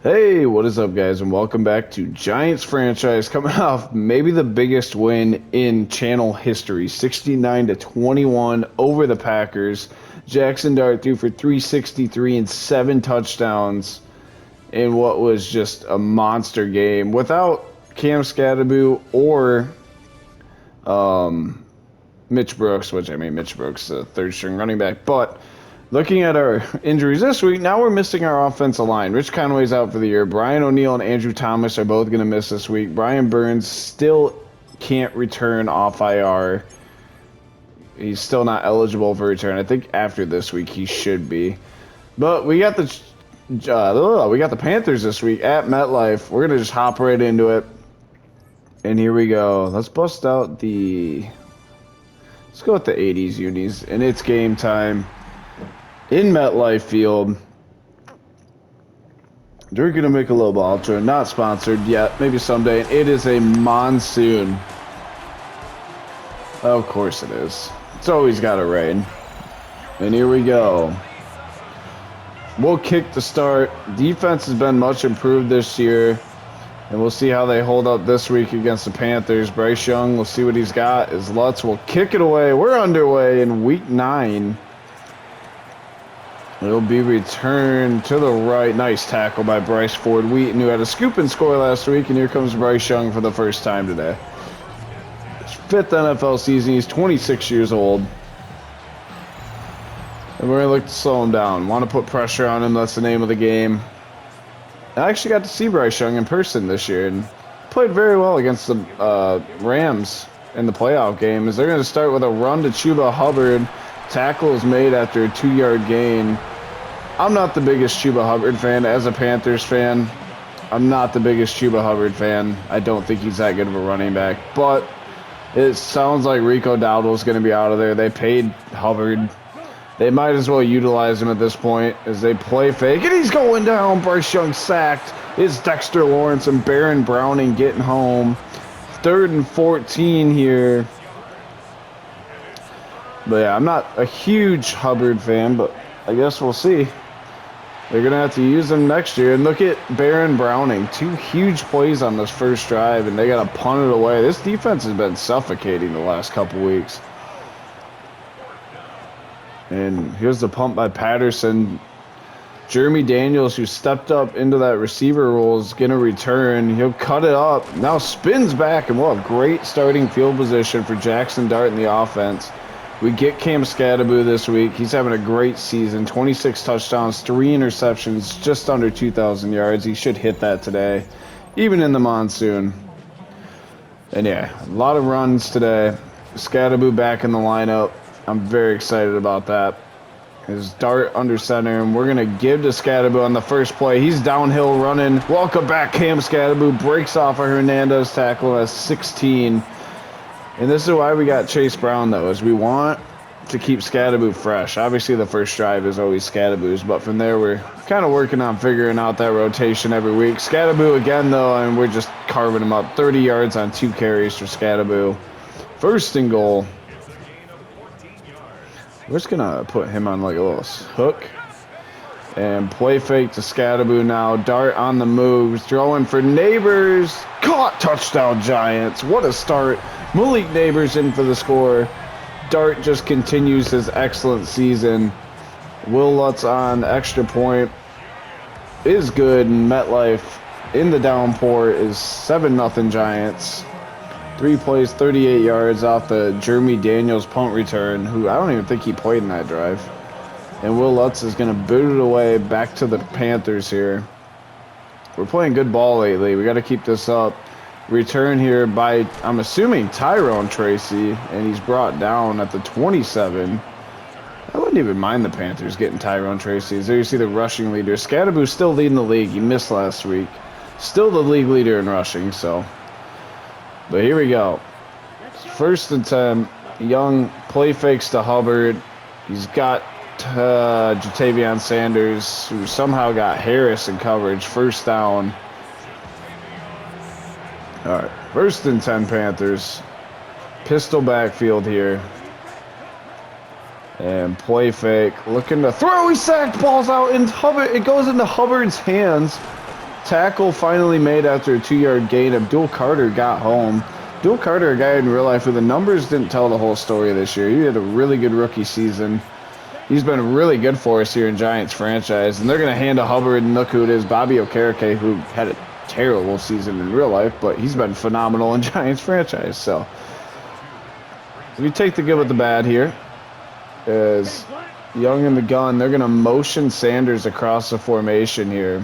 Hey, what is up, guys, and welcome back to Giants franchise, coming off maybe the biggest win in channel history, 69-21 over the Packers. Jackson Dart threw for 363 and 7 touchdowns in what was just a monster game without Cam Scatterbu or Mitch Brooks, Mitch Brooks, the third string running back, but looking at our injuries this week, now we're missing our offensive line. Rich Conway's out for the year. Brian O'Neill and Andrew Thomas are both going to miss this week. Brian Burns still can't return off IR. He's still not eligible for return. I think after this week he should be. But we got the Panthers this week at MetLife. We're going to just hop right into it. And here we go. Let's bust out let's go with the 80s unis. And it's game time in MetLife Field. They're going to make a little outro. Not sponsored yet. Maybe someday. It is a monsoon. Of course it is. It's always got to rain. And here we go. We'll kick the start. Defense has been much improved this year. And we'll see how they hold up this week against the Panthers. Bryce Young, we'll see what he's got. His Lutz will kick it away. We're underway in week 9. It'll be returned to the right. Nice tackle by Bryce Ford Wheaton, who had a scoop and score last week. And here comes Bryce Young for the first time today. His 5th NFL season. He's 26 years old. And we're going to look to slow him down. Want to put pressure on him. That's the name of the game. I actually got to see Bryce Young in person this year and played very well against the Rams in the playoff game. As they're going to start with a run to Chuba Hubbard. Tackle is made after a 2-yard gain. I'm not the biggest Chuba Hubbard fan. As a Panthers fan, I'm not the biggest Chuba Hubbard fan. I don't think he's that good of a running back. But it sounds like Rico Dowdle's going to be out of there. They paid Hubbard. They might as well utilize him at this point as they play fake. And he's going down. Bryce Young sacked. It's Dexter Lawrence and Baron Browning getting home. 3rd and 14 here. But yeah, I'm not a huge Hubbard fan, but I guess we'll see. They're going to have to use him next year. And look at Baron Browning. 2 huge plays on this first drive, and they got to punt it away. This defense has been suffocating the last couple weeks. And here's the punt by Patterson. Jeremy Daniels, who stepped up into that receiver role, is going to return. He'll cut it up. Now spins back, and we'll have great starting field position for Jackson Dart in the offense. We get Cam Scatterbu this week. He's having a great season. 26 touchdowns, 3 interceptions, just under 2,000 yards. He should hit that today, even in the monsoon. And yeah, a lot of runs today. Scatterbu back in the lineup. I'm very excited about that. His Dart under center, and we're going to give to Scatterbu on the first play. He's downhill running. Welcome back, Cam Scatterbu. Breaks off a Hernandez tackle at 16. And this is why we got Chase Brown, though, is we want to keep Scatterbu fresh. Obviously, the first drive is always Scatterbu's, but from there, we're kind of working on figuring out that rotation every week. Scatterbu again, though, and we're just carving him up. 30 yards on 2 carries for Scatterbu. 1st and goal. We're just going to put him on like a little hook. And play fake to Scatterbu now. Dart on the move. Throwing for Neighbors. Caught. Touchdown Giants. What a start. Malik Neighbors in for the score. Dart just continues his excellent season. Will Lutz on extra point is good. And MetLife in the downpour is 7-0 Giants. 3 plays, 38 yards off the Jeremy Daniels punt return, who I don't even think he played in that drive. And Will Lutz is going to boot it away back to the Panthers here. We're playing good ball lately. We got to keep this up. Return here by, I'm assuming, Tyrone Tracy, and he's brought down at the 27. I wouldn't even mind the Panthers getting Tyrone Tracy. There you see the rushing leader. Scatterbu's still leading the league. He missed last week. Still the league leader in rushing, so. But here we go. 1st and 10. Young play fakes to Hubbard. He's got Jatavion Sanders, who somehow got Harris in coverage. 1st down. All right, 1st and 10 Panthers. Pistol backfield here. And play fake. Looking to throw. He sacked. Ball's out. And Hubbard, it goes into Hubbard's hands. Tackle finally made after a 2-yard gain. Abdul Carter got home. Abdul Carter, a guy in real life who the numbers didn't tell the whole story this year. He had a really good rookie season. He's been really good for us here in Giants franchise. And they're going to hand to Hubbard, and look who it is, Bobby Okereke, who had a terrible season in real life, but he's been phenomenal in Giants franchise. So we take the good with the bad here. As Young in the gun, they're going to motion Sanders across the formation here.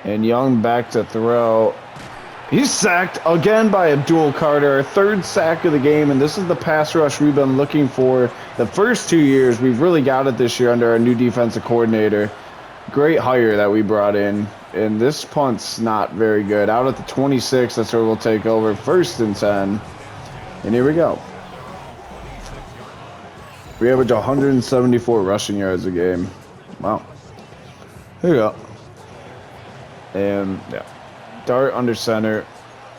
And Young back to throw. He's sacked again by Abdul Carter, our third sack of the game, and this is the pass rush we've been looking for the first 2 years. We've really got it this year under our new defensive coordinator. Great hire that we brought in, and this punt's not very good. Out at the 26, that's where we'll take over. 1st and 10, and here we go. We average 174 rushing yards a game. Wow. Here we go. And, yeah. Dart under center.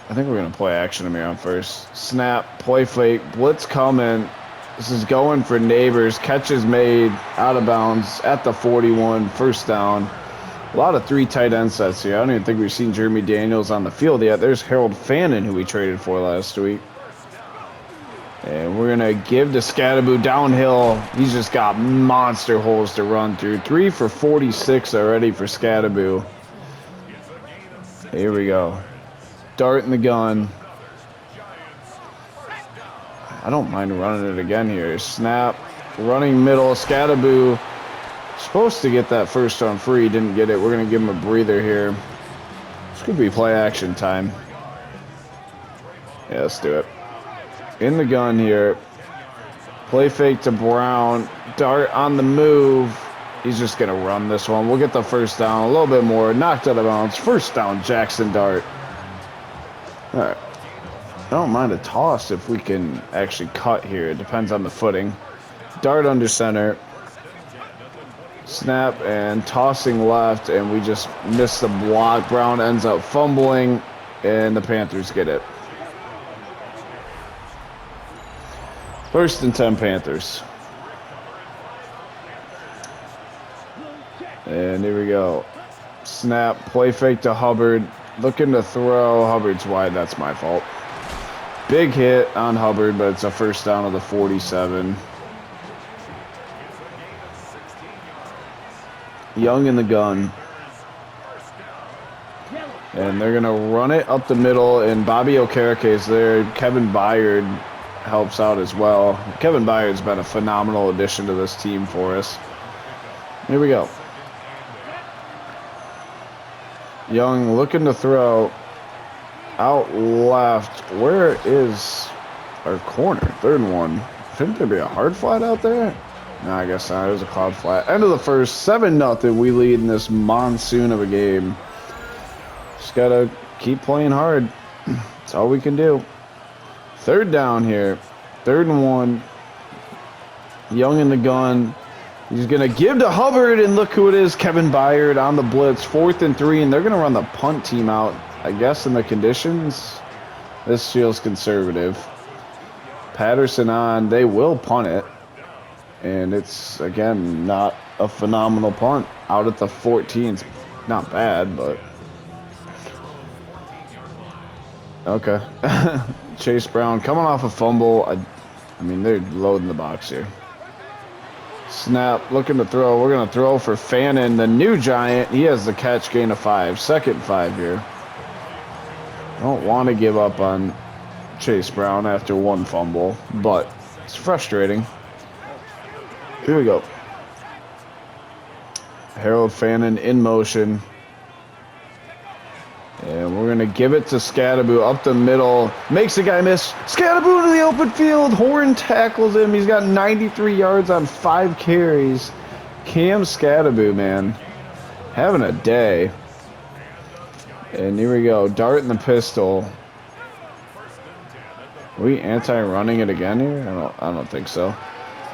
I think we're going to play action to me on first. Snap, play fake, blitz coming. This is going for Neighbors. Catch is made, out of bounds at the 41, 1st down. A lot of 3 tight end sets here. I don't even think we've seen Jeremy Daniels on the field yet. There's Harold Fannin, who we traded for last week. And we're going to give to Scadaboo downhill. He's just got monster holes to run through. 3 for 46 already for Scadaboo. Here we go. Dart in the gun. I don't mind running it again here. Snap. Running middle. Scadaboo. Supposed to get that first down free. Didn't get it. We're going to give him a breather here. This could be play action time. Yeah, let's do it. In the gun here. Play fake to Brown. Dart on the move. He's just going to run this one. We'll get the first down. A little bit more. Knocked out of bounds. First down, Jackson Dart. All right. I don't mind a toss if we can actually cut here. It depends on the footing. Dart under center. Snap and tossing left, and we just miss the block. Brown ends up fumbling, and the Panthers get it. 1st and 10 Panthers. And here we go. Snap, play fake to Hubbard. Looking to throw. Hubbard's wide. That's my fault. Big hit on Hubbard, but it's a 1st down of the 47. Young in the gun. And they're going to run it up the middle, and Bobby Okereke is there. Kevin Byard helps out as well. Kevin Byard's been a phenomenal addition to this team for us. Here we go. Young looking to throw out left. Where is our corner? 3rd and 1. Shouldn't there be a hard flat out there? No, I guess not. There's a cloud flat. End of the first. 7-0. We lead in this monsoon of a game. Just got to keep playing hard. That's all we can do. 3rd down here. 3rd and 1. Young in the gun. He's going to give to Hubbard, and look who it is, Kevin Byard on the blitz. 4th and 3, and they're going to run the punt team out. I guess in the conditions, this feels conservative. Patterson on. They will punt it, and it's, again, not a phenomenal punt. Out at the 14. It's not bad, but... Okay. Chase Brown coming off a fumble. I mean, they're loading the box here. Snap, looking to throw. We're going to throw for Fannin, the new Giant. He has the catch, gain of 5. 2nd and 5 here. Don't want to give up on Chase Brown after 1 fumble, but it's frustrating. Here we go. Harold Fannin in motion. And we're going to give it to Scadaboo up the middle. Makes the guy miss. Scadaboo to the open field. Horn tackles him. He's got 93 yards on 5 carries. Cam Scadaboo, man. Having a day. And here we go. Dart in the pistol. Are we anti-running it again here? I don't think so.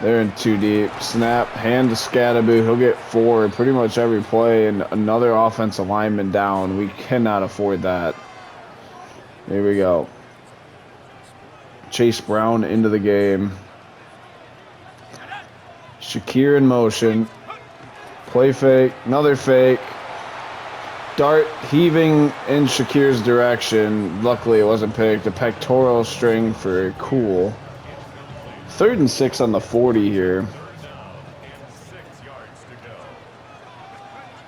They're in too deep. Snap, hand to Scadaboo. He'll get 4 pretty much every play, and another offensive lineman down. We cannot afford that. Here we go. Chase Brown into the game. Shakir in motion. Play fake. Another fake. Dart heaving in Shakir's direction. Luckily, it wasn't picked. A pectoral string for cool. 3rd and 6 on the 40 here.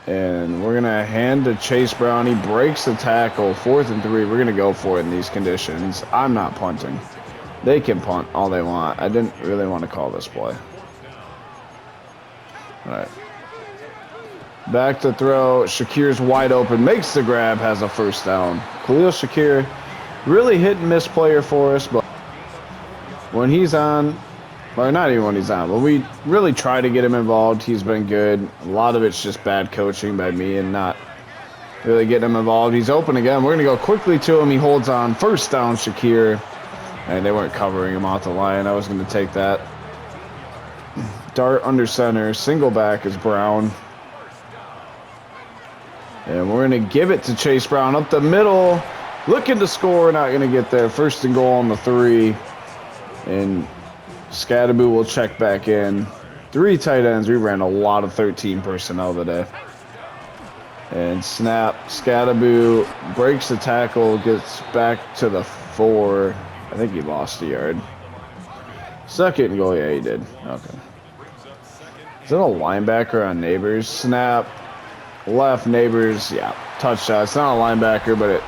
And we're going to hand to Chase Brown. He breaks the tackle. 4th and 3. We're going to go for it in these conditions. I'm not punting. They can punt all they want. I didn't really want to call this play. All right. Back to throw. Shakir's wide open. Makes the grab. Has a first down. Khalil Shakir, really hit and miss player for us. But when he's on, or not even when he's on, when we really try to get him involved, he's been good. A lot of it's just bad coaching by me and not really getting him involved. He's open again. We're going to go quickly to him. He holds on. First down, Shakir. And they weren't covering him off the line. I was going to take that. Dart under center. Single back is Brown. And we're going to give it to Chase Brown up the middle. Looking to score. Not going to get there. 1st and goal on the 3. And Scadaboo will check back in. 3 tight ends. We ran a lot of 13 personnel today. And snap. Scadaboo breaks the tackle. Gets back to the 4. I think he lost a yard. 2nd and goal. Yeah, he did. Okay. Is that a linebacker on Neighbors? Snap. Left, Neighbors. Yeah, touchdown. It's not a linebacker, but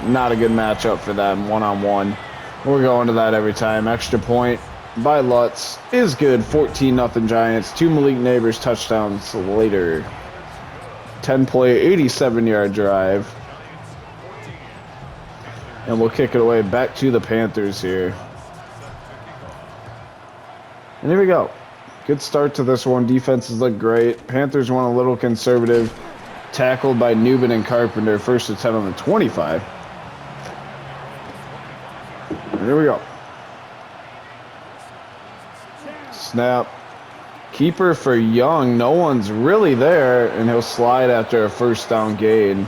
not a good matchup for them. One-on-one. We're going to that every time. Extra point by Lutz is good. 14-0 Giants. 2 Malik Neighbors touchdowns later. 10-play, 87-yard drive. And we'll kick it away back to the Panthers here. And here we go. Good start to this one. Defenses look great. Panthers went a little conservative. Tackled by Newman and Carpenter. 1st and 10 on the 25. And here we go. Snap. Keeper for Young. No one's really there. And he'll slide after a 1st down gain.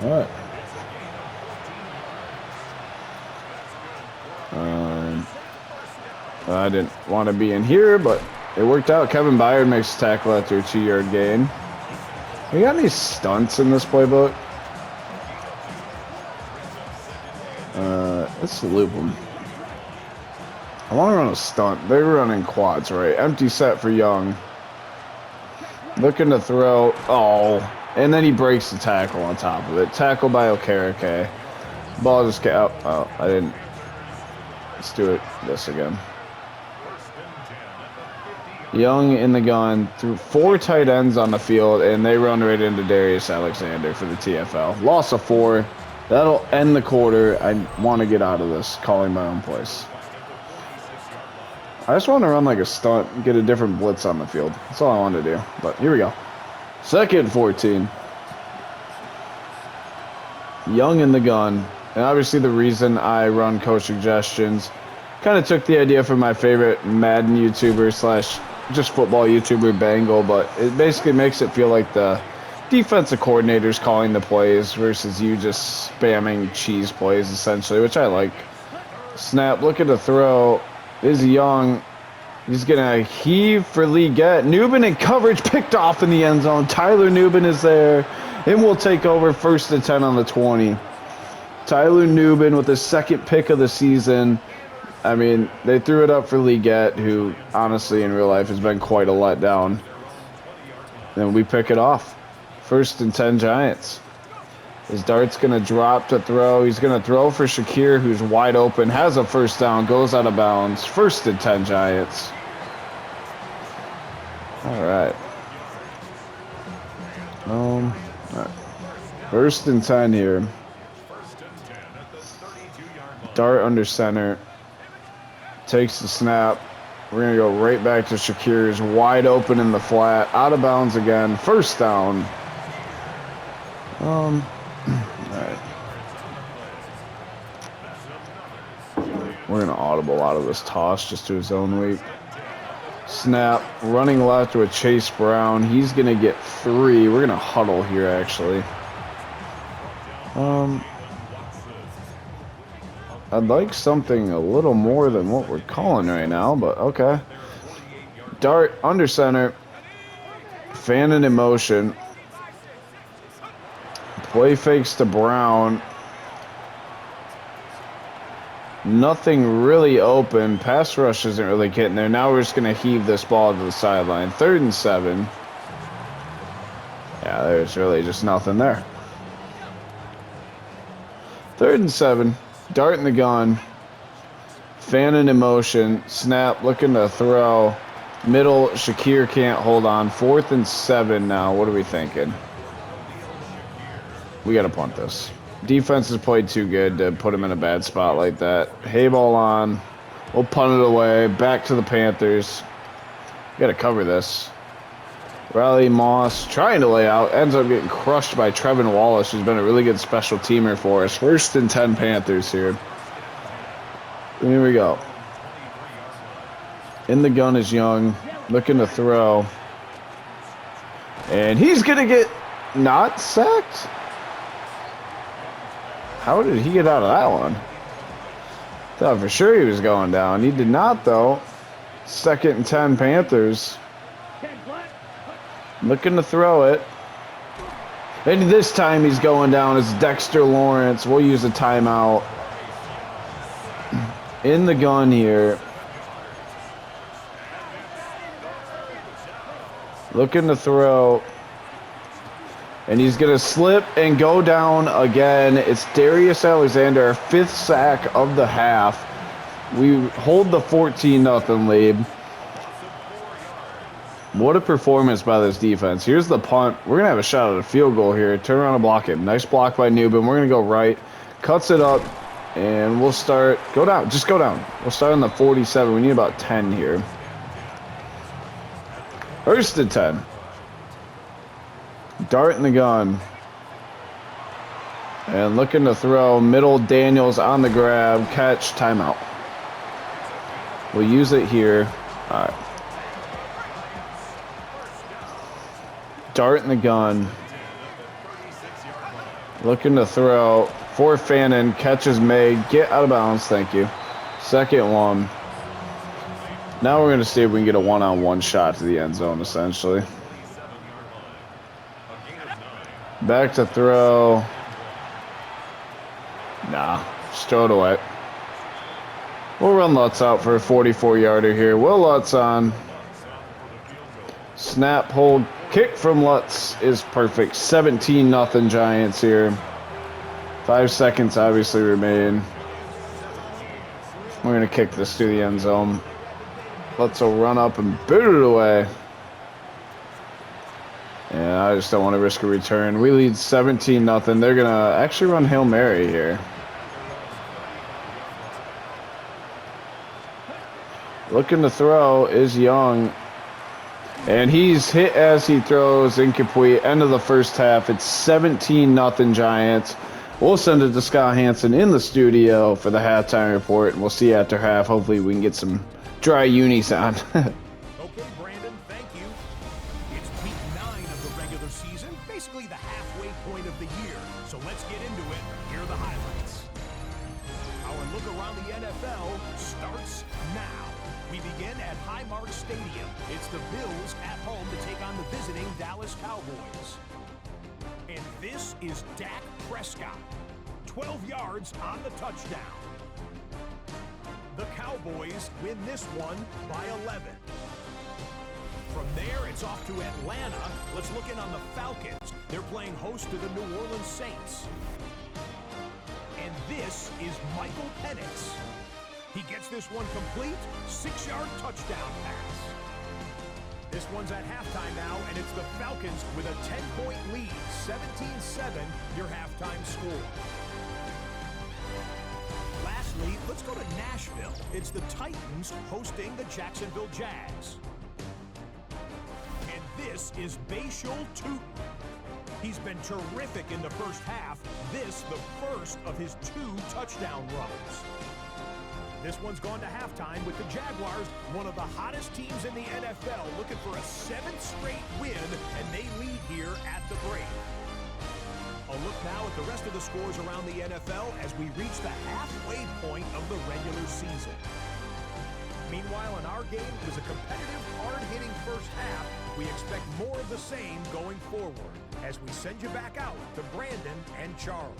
All right. I didn't want to be in here, but it worked out. Kevin Byard makes a tackle after a 2-yard gain. We got any stunts in this playbook? Let's loop them. I want to run a stunt. They're running quads, right? Empty set for Young. Looking to throw. Oh, and then he breaks the tackle on top of it. Tackle by Okereke. Ball just got out. Oh, I didn't. Let's do this again. Young in the gun, threw 4 tight ends on the field, and they run right into Darius Alexander for the TFL. Loss of 4. That'll end the quarter. I want to get out of this, calling my own place. I just want to run like a stunt and get a different blitz on the field. That's all I want to do. But here we go. 2nd and 14. Young in the gun. And obviously the reason I run coach suggestions, kind of took the idea from my favorite Madden YouTuber / just football YouTuber, Bangle, but it basically makes it feel like the defensive coordinator's calling the plays versus you just spamming cheese plays, essentially, which I like. Snap, looking to throw, is Young. He's going to heave for Lee Gett. Newman in coverage, picked off in the end zone. Tyler Newman is there, and we'll take over 1st and 10 on the 20. Tyler Newman with his 2nd pick of the season. I mean, they threw it up for Lee Gett, who honestly in real life has been quite a letdown. And we pick it off. 1st and 10 Giants. His dart's going to drop to throw. He's going to throw for Shakir, who's wide open, has a 1st down, goes out of bounds. 1st and 10 Giants. All right. All right. 1st and 10 here. Dart under center. Takes the snap. We're going to go right back to Shakir's wide open in the flat. Out of bounds again. 1st down. All right. We're going to audible out of this toss just to his own week. Snap. Running left with Chase Brown. He's going to get 3. We're going to huddle here, actually. I'd like something a little more than what we're calling right now, but okay. Dart under center. Fannin in motion. Play fakes to Brown. Nothing really open. Pass rush isn't really getting there. Now we're just going to heave this ball to the sideline. 3rd and 7. Yeah, there's really just nothing there. 3rd and 7. Dart in the gun. Fanning in motion. Snap. Looking to throw. Middle. Shakir can't hold on. 4th and 7 now. What are we thinking? We got to punt this. Defense has played too good to put him in a bad spot like that. Hay ball on. We'll punt it away. Back to the Panthers. We got to cover this. Riley Moss trying to lay out. Ends up getting crushed by Trevin Wallace, who's been a really good special teamer for us. 1st and 10 Panthers here. Here we go. In the gun is Young. Looking to throw. And he's going to get not sacked. How did he get out of that one? Thought for sure he was going down. He did not, though. 2nd and 10 Panthers. Looking to throw it. And this time he's going down as Dexter Lawrence. We'll use a timeout. In the gun here. Looking to throw. And he's going to slip and go down again. It's Darius Alexander, our 5th sack of the half. We hold the 14-0 lead. What a performance by this defense. Here's the punt. We're going to have a shot at a field goal here. Turn around and block it. Nice block by Newbin. We're going to go right. Cuts it up. And we'll start. Go down. Just go down. We'll start on the 47. We need about 10 here. 1st and 10. Dart in the gun. And looking to throw. Middle, Daniels on the grab. Catch. Timeout. We'll use it here. All right. Dart in the gun. Looking to throw. For Fannin. Catch is made. Get out of bounds. Thank you. 2nd one. Now we're going to see if we can get a one-on-one shot to the end zone, essentially. Back to throw. Nah, just throw it away. We'll run Lutz out for a 44-yarder here. Will Lutz on. Snap, hold, kick from Lutz is perfect. 17-0 Giants here. 5 seconds obviously remain. We're going to kick this to the end zone. Lutz will run up and boot it away. Yeah, I just don't want to risk a return. We lead 17-0. They're going to actually run Hail Mary here. Looking to throw is Young. And he's hit as he throws, incomplete. End of the first half. It's 17-0 Giants. We'll send it to Scott Hansen in the studio for the halftime report. And we'll see you after half. Hopefully we can get some dry unis on. Okay, Brandon, thank you. It's week 9 of the regular season, basically the halfway point of the year. So let's get into it. Here are the highlights. Our look around the NFL starts now. We begin at Highmark Stadium. It's the Bills at home to take on the visiting Dallas Cowboys. And this is Dak Prescott. 12 yards on the touchdown. The Cowboys win this one by 11. From there, it's off to Atlanta. Let's look in on the Falcons. They're playing host to the New Orleans Saints. And this is Michael Penix. He gets this one complete. 6-yard touchdown pass. This one's at halftime now, and it's the Falcons with a 10-point lead. 17-7, your halftime score. Lastly, let's go to Nashville. It's the Titans hosting the Jacksonville Jags. And this is Bashal Tutin. He's been terrific in the first half. This, the first of his 2 touchdown runs. This one's gone to halftime with the Jaguars, one of the hottest teams in the NFL, looking for a 7th straight win, and they lead here at the break. A look now at the rest of the scores around the NFL as we reach the halfway point of the regular season. Meanwhile, in our game, it was a competitive, hard-hitting first half. We expect more of the same going forward. as we send you back out to Brandon and Charles.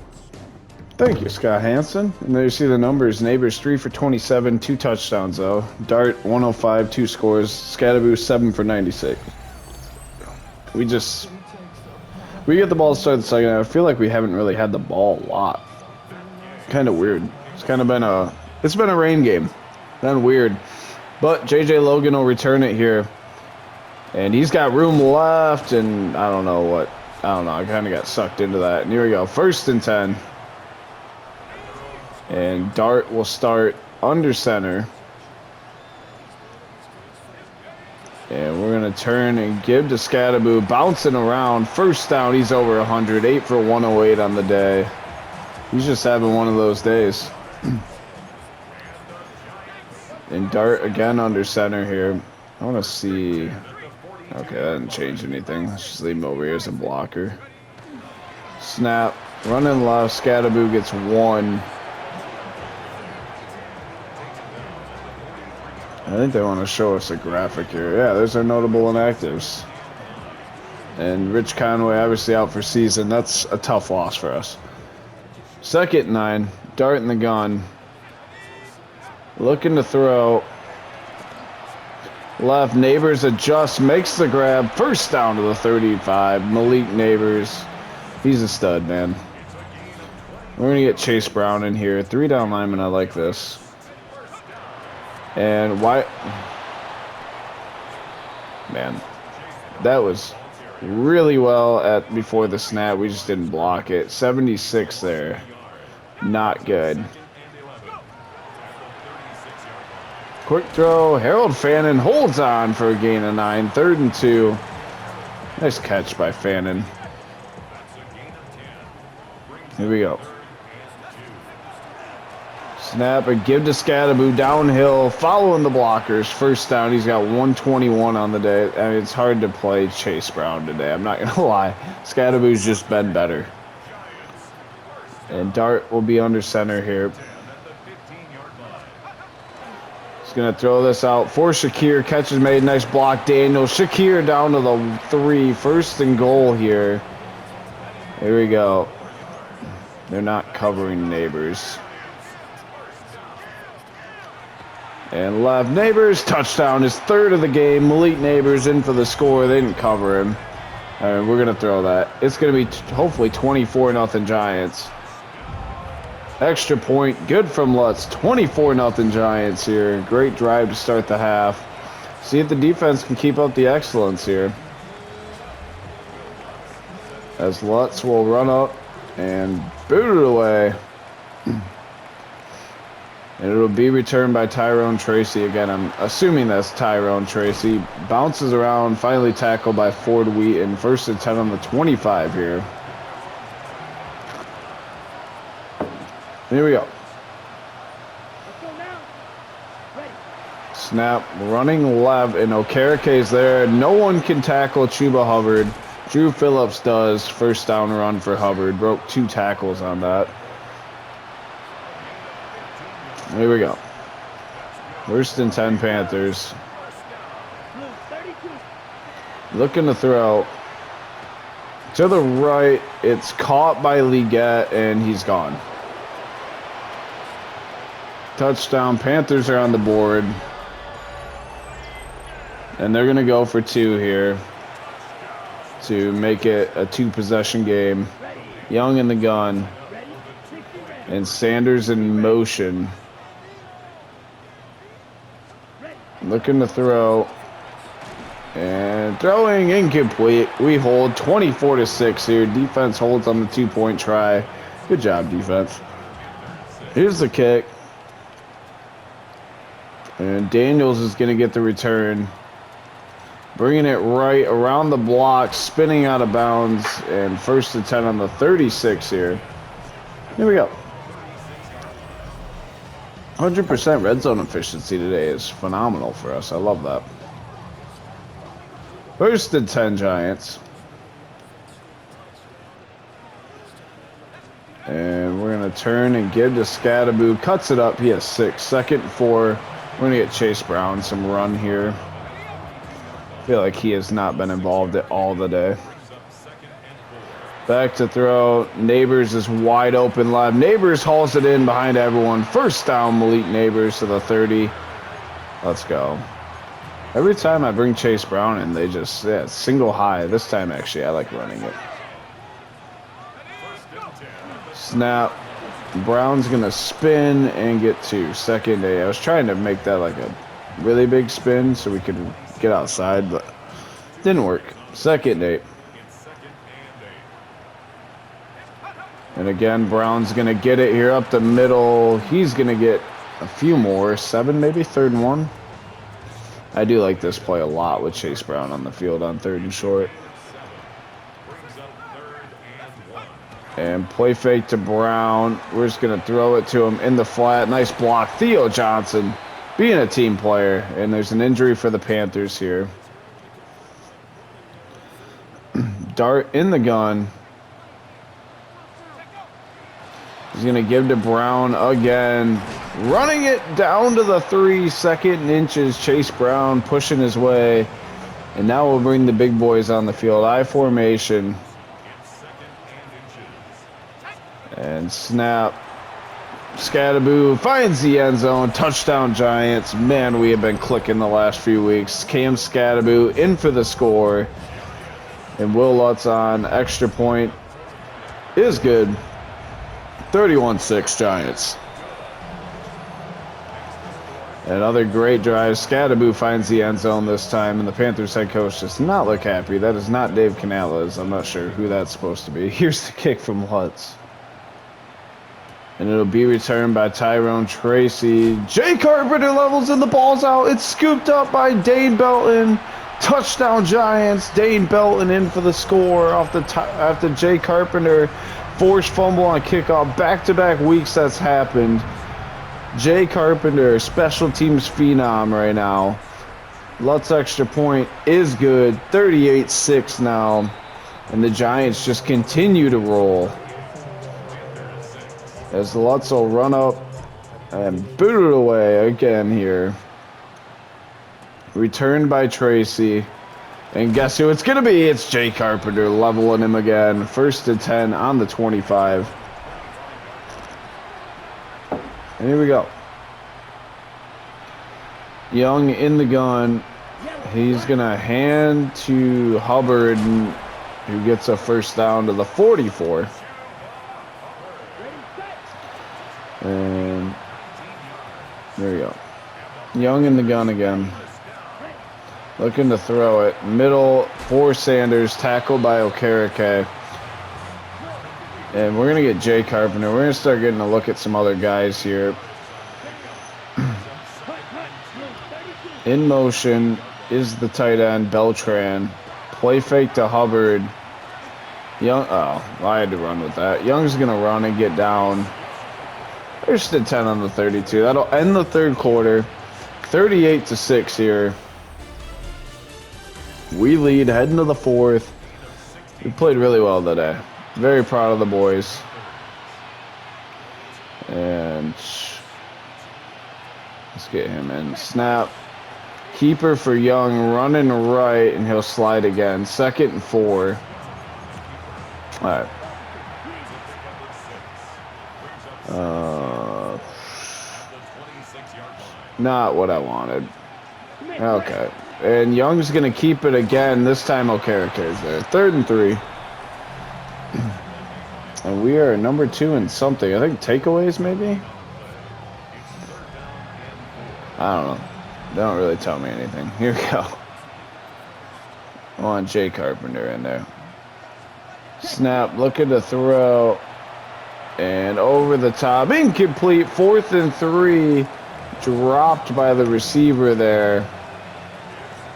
Thank you, Scott Hansen. And there you see the numbers. Neighbors 3 for 27, 2 touchdowns though. Dart 105, 2 scores. Scatterboo 7 for 96. We get the ball to start the second half. I feel like we haven't really had the ball a lot. Kind of weird. It's been a rain game. Then weird. But JJ Logan will return it here. And he's got room left, and I don't know. I kind of got sucked into that. And here we go. 1st and 10. And Dart will start under center. And we're going to turn and give to Scatterboo. Bouncing around. 1st down. He's over 100. 8 for 108 on the day. He's just having one of those days. And Dart again under center here. I want to see. Okay, that didn't change anything. Let's just leave him over here as a blocker. Snap. Running left. Scatterboo gets 1. I think they want to show us a graphic here. Yeah, there's our notable inactives. And Rich Conway obviously out for season. That's a tough loss for us. 2nd and 9. Dart in the gun. Looking to throw. Left. Neighbors adjusts. Makes the grab. 1st down to the 35. Malik Neighbors. He's a stud, man. We're going to get Chase Brown in here. 3 down linemen. I like this. And why? Man, that was really well before the snap. We just didn't block it. 76 there. Not good. Quick throw. Harold Fannin holds on for a gain of 9. 3rd and 2. Nice catch by Fannin. Here we go. Snap and give to Scatterboo downhill, following the blockers. 1st down. He's got 121 on the day. I mean, it's hard to play Chase Brown today. I'm not going to lie. Scatterboo's just been better. And Dart will be under center here. He's going to throw this out for Shakir. Catch is made. Nice block, Daniel. Shakir down to the 3. 1st and goal here. Here we go. They're not covering Neighbors. And left. Neighbors, touchdown. His 3rd of the game. Malik Neighbors in for the score. They didn't cover him. All right, we're going to throw that. It's going to be hopefully 24-0 Giants. Extra point. Good from Lutz. 24-0 Giants here. Great drive to start the half. See if the defense can keep up the excellence here. As Lutz will run up and boot it away. And it'll be returned by Tyrone Tracy. Again, I'm assuming that's Tyrone Tracy. Bounces around, finally tackled by Ford Wheaton. 1st and 10 on the 25 here. Here we go. Snap, running left, and Okerike's there. No one can tackle Chuba Hubbard. Drew Phillips does. 1st down run for Hubbard. Broke 2 tackles on that. Here we go. 1st and 10 Panthers. Looking to throw. To the right. It's caught by Leggett, and he's gone. Touchdown. Panthers are on the board. And they're going to go for 2 here to make it a 2-possession game. Young in the gun. And Sanders in motion. Looking to throw. And throwing incomplete. We hold 24-6 here. Defense holds on the 2-point try. Good job, defense. Here's the kick. And Daniels is going to get the return. Bringing it right around the block. Spinning out of bounds. And 1st and 10 on the 36 here. Here we go. 100% red zone efficiency today is phenomenal for us. I love that. 1st and 10 Giants. And we're going to turn and give to Scatterboo. Cuts it up. He has 6. 2nd and 4. We're going to get Chase Brown some run here. I feel like he has not been involved at all today. Back to throw. Neighbors is wide open left. Neighbors hauls it in behind everyone. First down, Malik Neighbors to the 30. Let's go. Every time I bring Chase Brown in, they just, single high. This time, actually, I like running it. Snap. Brown's going to spin and get to 2nd day. I was trying to make that like a really big spin so we could get outside, but didn't work. 2nd day. And again, Brown's going to get it here up the middle. He's going to get a few more. 7 maybe, 3rd and 1. I do like this play a lot with Chase Brown on the field on 3rd and short. And play fake to Brown. We're just going to throw it to him in the flat. Nice block. Theo Johnson being a team player. And there's an injury for the Panthers here. Dart in the gun. He's going to give to Brown again. Running it down to the 3, 2nd inches. Chase Brown pushing his way. And now we'll bring the big boys on the field. I formation. And snap. Scatterboo finds the end zone. Touchdown Giants. Man, we have been clicking the last few weeks. Cam Scatterboo in for the score. And Will Lutz on extra point is good. 31-6 Giants. Another great drive. Scatterboo finds the end zone this time, and the Panthers head coach does not look happy. That is not Dave Canales. I'm not sure who that's supposed to be. Here's the kick from Lutz. And it'll be returned by Tyrone Tracy. Jay Carpenter levels and the ball's out. It's scooped up by Dane Belton. Touchdown Giants. Dane Belton in for the score off the after Jay Carpenter forced fumble on kickoff. Back-to-back weeks that's happened. Jay Carpenter, special teams phenom right now. Lutz extra point is good. 38-6 now. And the Giants just continue to roll. As Lutz will run up and boot it away again here. Returned by Tracy. And guess who it's going to be? It's Jay Carpenter leveling him again. 1st and 10 on the 25. And here we go. Young in the gun. He's going to hand to Hubbard, who gets a 1st down to the 44. And there we go. Young in the gun again. Looking to throw it. Middle for Sanders. Tackled by Okereke. And we're going to get Jay Carpenter. We're going to start getting a look at some other guys here. In motion is the tight end, Beltran. Play fake to Hubbard. Young. Oh, I had to run with that. Young's going to run and get down. There's the 10 on the 32. That'll end the 3rd quarter. 38-6 here. We lead heading to the 4th. We played really well today. Very proud of the boys. And let's get him in. Snap. Keeper for Young, running right, and he'll slide again. 2nd and 4. All right. Not what I wanted. Okay. And Young's going to keep it again. This time Okereke's there. 3rd and 3. And we are number 2 in something. I think takeaways, maybe? I don't know. They don't really tell me anything. Here we go. I want Jay Carpenter in there. Snap. Looking to throw. And over the top. Incomplete. 4th and 3. Dropped by the receiver there.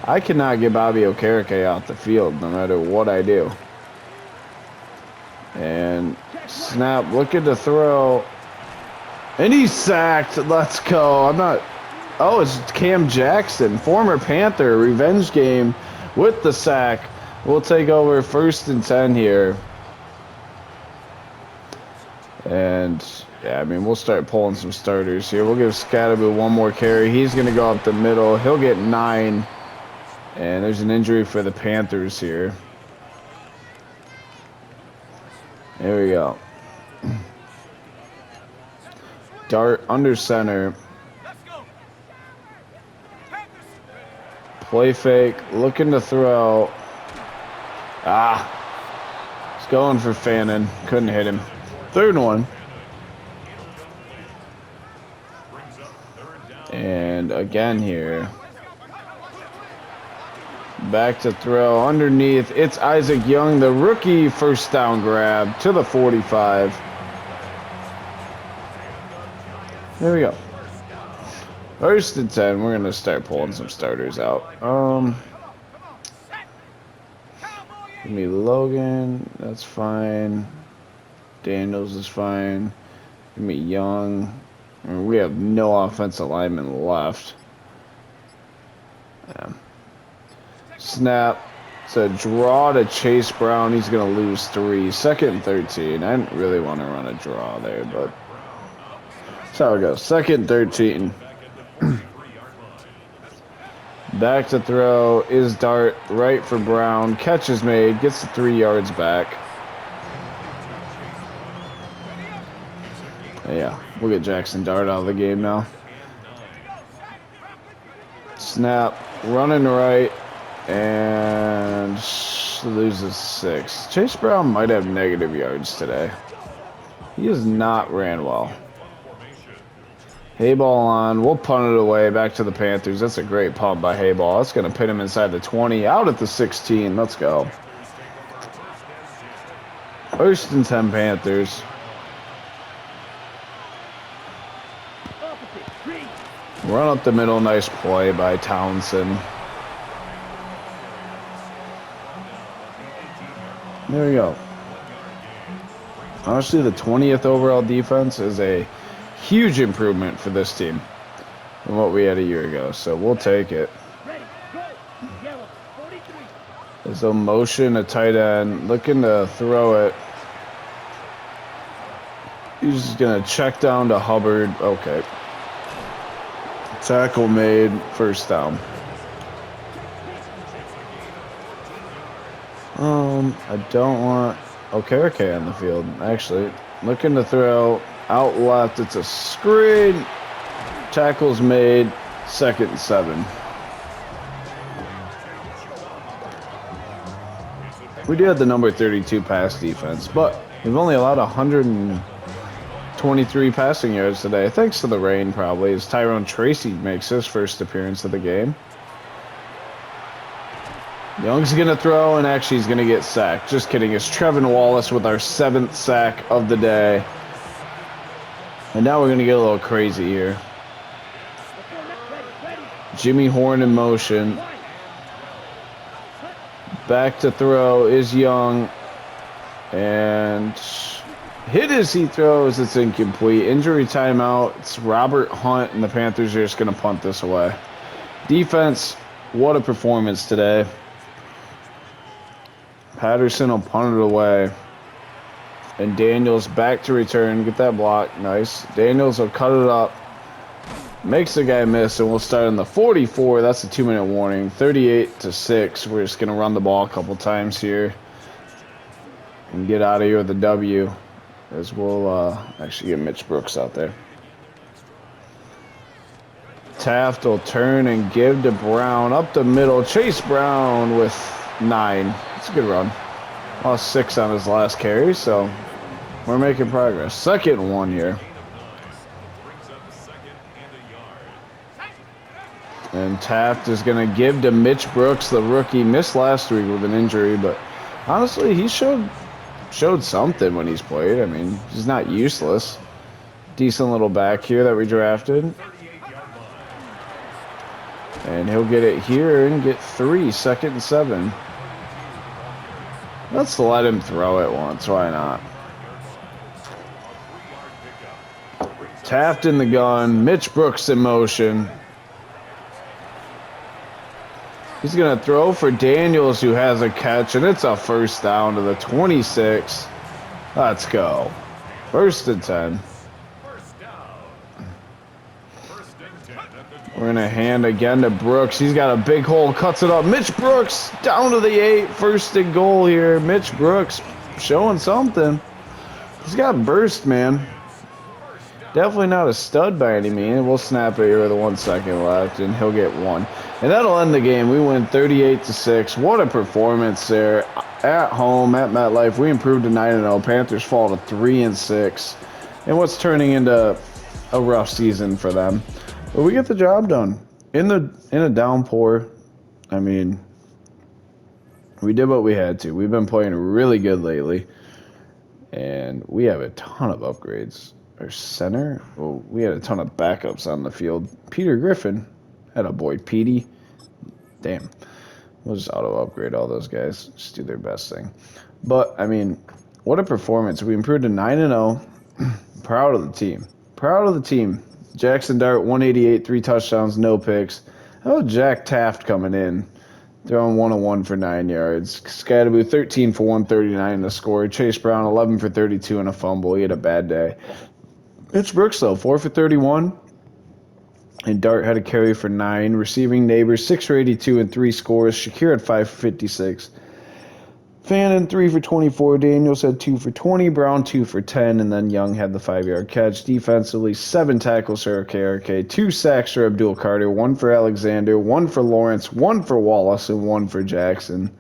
I cannot get Bobby Okereke out the field no matter what I do. And snap, looking to throw. And he's sacked. Let's go. I'm not. Oh, it's Cam Jackson, former Panther, revenge game with the sack. We'll take over 1st and 10 here. And yeah, I mean, we'll start pulling some starters here. We'll give Scatterboo one more carry. He's going to go up the middle. He'll get 9. And there's an injury for the Panthers here. There we go. Dart under center. Play fake. Looking to throw. Ah. He's going for Fannin. Couldn't hit him. Third one. And again here. Back to throw underneath. It's Isaac Young, the rookie, first down grab to the 45. There we go. First and 10. We're gonna start pulling some starters out. Give me Logan. That's fine. Daniels is fine. Give me Young. We have no offensive linemen left. Yeah. Snap. It's a draw to Chase Brown. He's going to lose 3. Second and 13. I didn't really want to run a draw there, but that's how it goes. Second and 13. Back to throw is Dart. Right for Brown. Catch is made. Gets the 3 yards back. Yeah, we'll get Jackson Dart out of the game now. Snap. Running right. And loses 6. Chase Brown might have negative yards today. He has not ran well. Hayball on. We'll punt it away back to the Panthers. That's a great punt by Hayball. That's going to pin him inside the 20. Out at the 16. Let's go. First and 10 Panthers. Run up the middle. Nice play by Townsend. There we go. Honestly, the 20th overall defense is a huge improvement for this team from what we had a year ago, so we'll take it. There's a motion, a tight end, looking to throw it. He's just going to check down to Hubbard. Okay. Tackle made, first down. I don't want Okereke on the field, actually. Looking to throw out left. It's a screen. Tackle's made. Second and 7. We do have the number 32 pass defense, but we've only allowed 123 passing yards today, thanks to the rain probably, as Tyrone Tracy makes his first appearance of the game. Young's going to throw, and actually he's going to get sacked. Just kidding. It's Trevin Wallace with our 7th sack of the day. And now we're going to get a little crazy here. Jimmy Horn in motion. Back to throw is Young. And hit as he throws. It's incomplete. Injury timeout. It's Robert Hunt, and the Panthers are just going to punt this away. Defense, what a performance today. Patterson will punt it away. And Daniels back to return. Get that block. Nice. Daniels will cut it up. Makes the guy miss, and we'll start on the 44. That's a 2-minute warning. 38-6. We're just going to run the ball a couple times here. And get out of here with a W. As we'll actually get Mitch Brooks out there. Taft will turn and give to Brown. Up the middle. Chase Brown with 9. It's a good run. Lost 6 on his last carry, so we're making progress. Second and 1 here. And Taft is going to give to Mitch Brooks, the rookie. Missed last week with an injury, but honestly, he showed something when he's played. I mean, he's not useless. Decent little back here that we drafted. And he'll get it here and get 3, second and 7. Let's let him throw it once. Why not? Taft in the gun. Mitch Brooks in motion. He's going to throw for Daniels, who has a catch, and it's a first down to the 26. Let's go. First and 10. We're going to hand again to Brooks. He's got a big hole, cuts it up. Mitch Brooks down to the 8. First and goal here. Mitch Brooks showing something. He's got burst, man. Definitely not a stud by any means. We'll snap it here with 1 second left, and he'll get one. And that'll end the game. We win 38-6. What a performance there. At home, at MetLife, we improved to 9-0. Panthers fall to 3-6. And what's turning into a rough season for them. But we get the job done. In a downpour, I mean, we did what we had to. We've been playing really good lately. And we have a ton of upgrades. Our center, well, we had a ton of backups on the field. Peter Griffin had a boy, Petey. Damn. We'll just auto-upgrade all those guys. Just do their best thing. But, I mean, what a performance. We improved to 9-0. Proud of the team. Proud of the team. Jackson Dart, 188, 3 touchdowns, no picks. How about Jack Taft coming in? Throwing 101 for 9 yards. Scadaboo, 13 for 139 in the score. Chase Brown, 11 for 32 and a fumble. He had a bad day. Mitch Brooks, though, 4 for 31. And Dart had a carry for 9. Receiving Neighbors, 6 for 82 and 3 scores. Shakir had 5 for 56. Fannin, 3 for 24. Daniels had 2 for 20. Brown, 2 for 10. And then Young had the 5-yard catch. Defensively, 7 tackles for KRK, 2 sacks for Abdul Carter, 1 for Alexander, 1 for Lawrence, 1 for Wallace, and 1 for Jackson.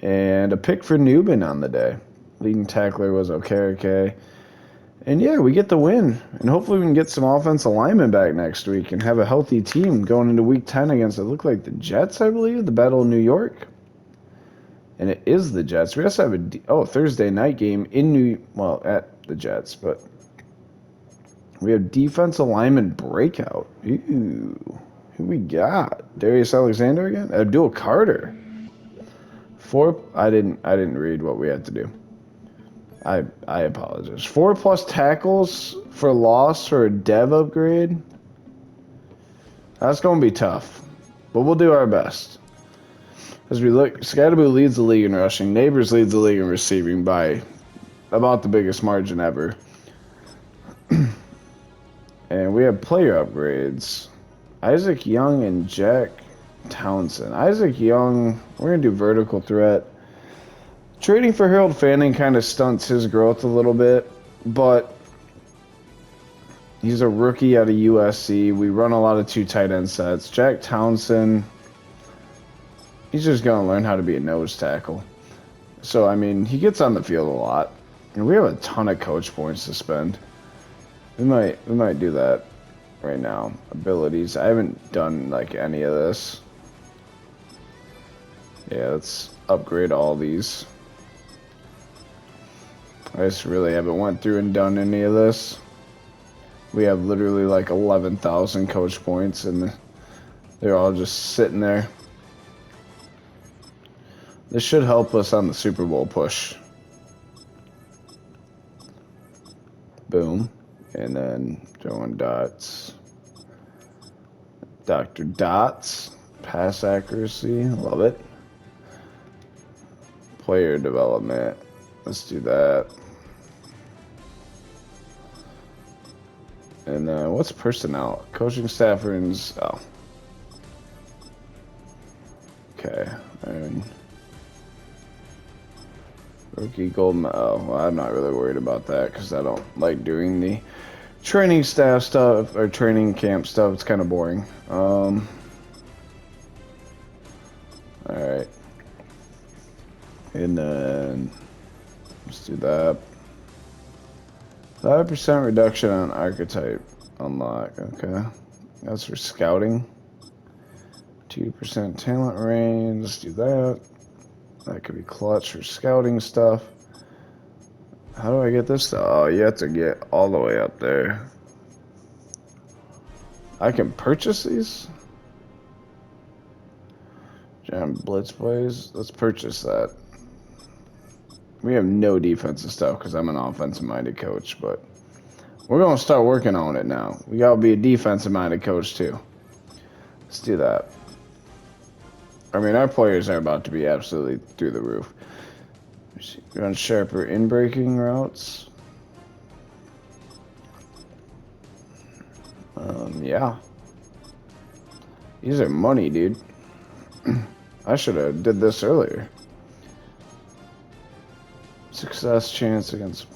And a pick for Newman on the day. Leading tackler was Okereke. And yeah, we get the win. And hopefully we can get some offensive linemen back next week and have a healthy team going into week 10 against, it looked like the Jets, I believe, the Battle of New York. And it is the Jets. We also have a Thursday night game at the Jets, but we have defensive lineman breakout. Ooh, who we got? Darius Alexander again? Abdul Carter. 4. I didn't read what we had to do. I apologize. 4+ tackles for loss for a dev upgrade. That's going to be tough, but we'll do our best. As we look, Scadaboo leads the league in rushing. Neighbors leads the league in receiving by about the biggest margin ever. And we have player upgrades. Isaac Young and Jack Townsend. Isaac Young, we're going to do vertical threat. Trading for Harold Fanning kind of stunts his growth a little bit, but he's a rookie out of USC. We run a lot of 2 tight end sets. Jack Townsend, he's just going to learn how to be a nose tackle. So, I mean, he gets on the field a lot. And we have a ton of coach points to spend. We might do that right now. Abilities. I haven't done, like, any of this. Yeah, let's upgrade all these. I just really haven't went through and done any of this. We have literally, like, 11,000 coach points, and they're all just sitting there. This should help us on the Super Bowl push. Boom. And then throwing dots. Dr. Dots. Pass accuracy. Love it. Player development. Let's do that. And then what's personnel? Coaching staff rooms. Oh. Okay. And rookie gold medal. Well, I'm not really worried about that because I don't like doing the training staff stuff or training camp stuff. It's kind of boring. All right. And then let's do that. 5% reduction on archetype unlock. Okay. That's for scouting. 2% talent range. Let's do that. That could be clutch for scouting stuff. How do I get this stuff? Oh, you have to get all the way up there. I can purchase these? Jam blitz plays. Let's purchase that. We have no defensive stuff because I'm an offensive-minded coach, but we're going to start working on it now. We got to be a defensive-minded coach, too. Let's do that. I mean, our players are about to be absolutely through the roof. Run sharper in-breaking routes. Yeah. These are money, dude. I should have did this earlier. Success chance against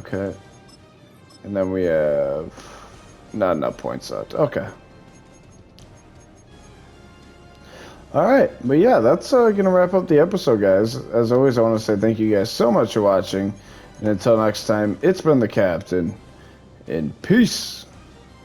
Okay. And then we have not enough points left. Okay. Alright, but yeah, that's going to wrap up the episode, guys. As always, I want to say thank you guys so much for watching. And until next time, it's been the Captain. And peace.